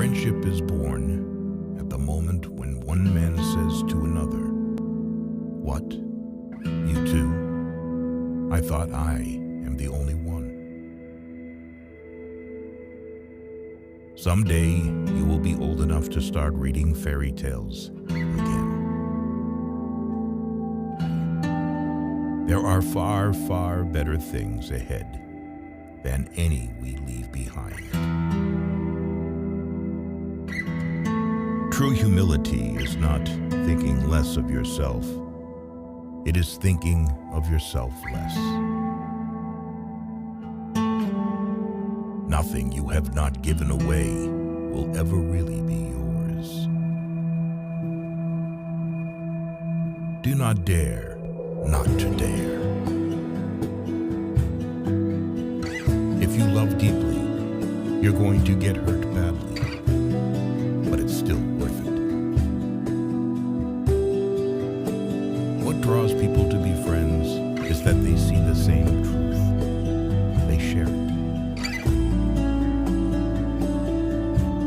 Friendship is born at the moment when one man says to another, "What? You too? I thought I am the only one." Someday you will be old enough to start reading fairy tales again. There are far, far better things ahead than any we leave behind. True humility is not thinking less of yourself. It is thinking of yourself less. Nothing you have not given away will ever really be yours. Do not dare not to dare. If you love deeply, you're going to get hurt badly, but it's still worth it. What draws people to be friends is that they see the same truth. They share it.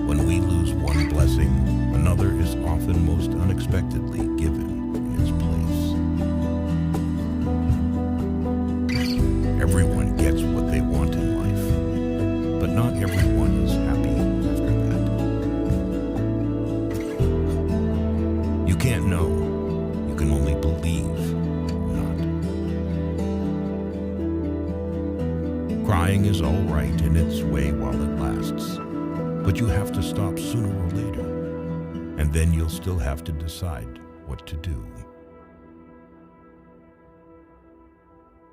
When we lose one blessing, another is often most unexpectedly given in its place. Everyone gets what they want in life, but not everyone is happy after that. You can't know, you can only believe not. Crying is all right in its way while it lasts, but you have to stop sooner or later, and then you'll still have to decide what to do.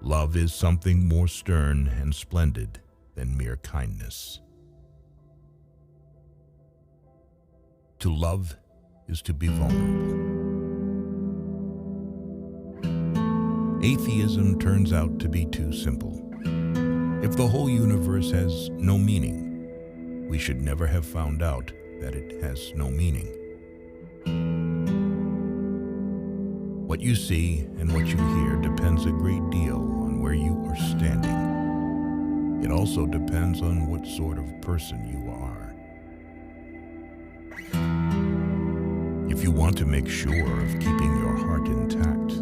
Love is something more stern and splendid than mere kindness. To love is to be vulnerable. Atheism turns out to be too simple. If the whole universe has no meaning, we should never have found out that it has no meaning. What you see and what you hear depends a great deal on where you are standing. It also depends on what sort of person you are. If you want to make sure of keeping your heart intact,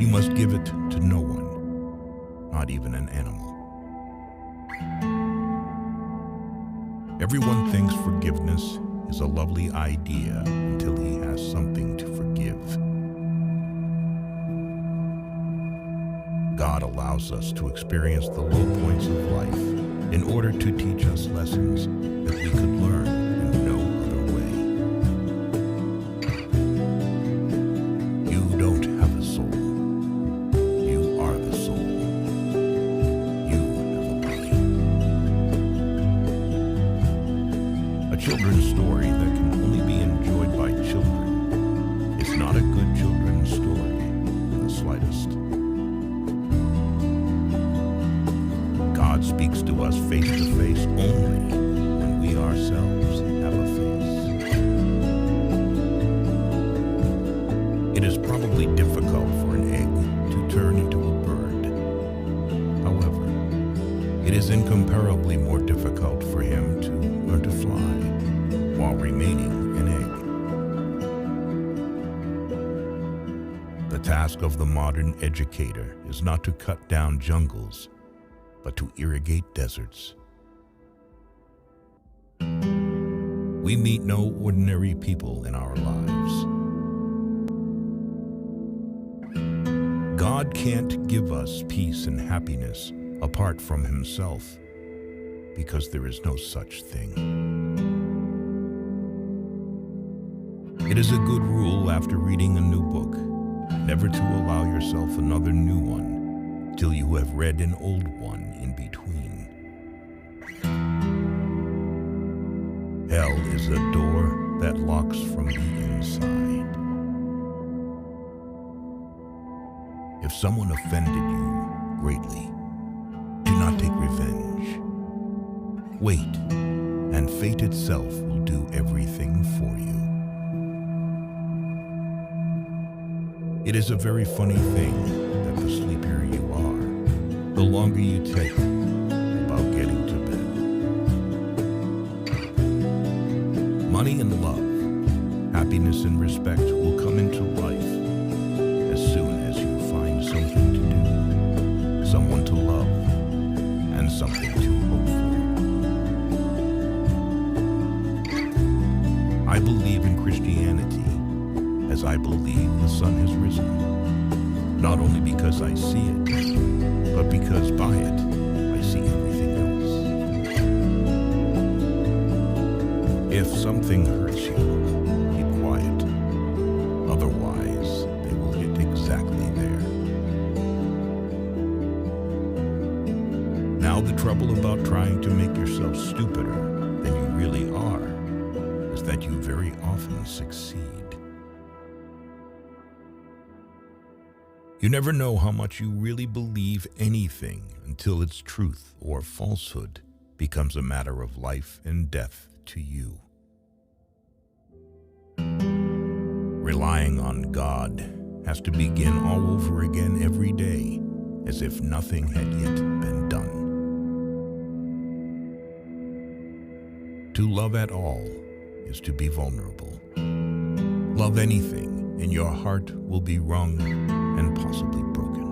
you must give it to no one, not even an animal. Everyone thinks forgiveness is a lovely idea until he has something to forgive. God allows us to experience the low points of life in order to teach us lessons that we could learn in no other way. You don't have a soul. You are the soul. You have a body. A children's story that can only be enjoyed by children is not a good children's story in the slightest. God speaks to us face to face only when we ourselves have a face. It is probably difficult for an egg to turn into a bird. However, it is incomparably more difficult for him to learn to fly while remaining an egg. The task of the modern educator is not to cut down jungles, but to irrigate deserts. We meet no ordinary people in our lives. God can't give us peace and happiness apart from himself, because there is no such thing. It is a good rule after reading a new book, never to allow yourself another new one till you have read an old one in between. Hell is a door that locks from the inside. If someone offended you greatly, do not take revenge. Wait, and fate itself will do everything for you. It is a very funny thing that the sleepier you are, the longer you take about getting to bed. Money and love, happiness and respect will come into life as soon as you find something to do, someone to love, and something to hope for. I believe in Christianity as I believe the sun has risen, not only because I see it, but because by it I see everything else. If something hurts you, keep quiet. Otherwise, they will hit exactly there. Now, the trouble about trying to make yourself stupider than you really are is that you very often succeed. You never know how much you really believe anything until its truth or falsehood becomes a matter of life and death to you. Relying on God has to begin all over again every day, as if nothing had yet been done. To love at all is to be vulnerable. Love anything, and your heart will be wrung and possibly broken.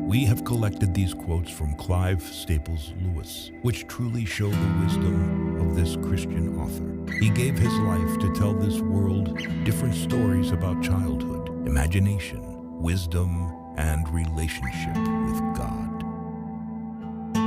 We have collected these quotes from Clive Staples Lewis, which truly show the wisdom of this Christian author. He gave his life to tell this world different stories about childhood, imagination, wisdom, and relationship with God.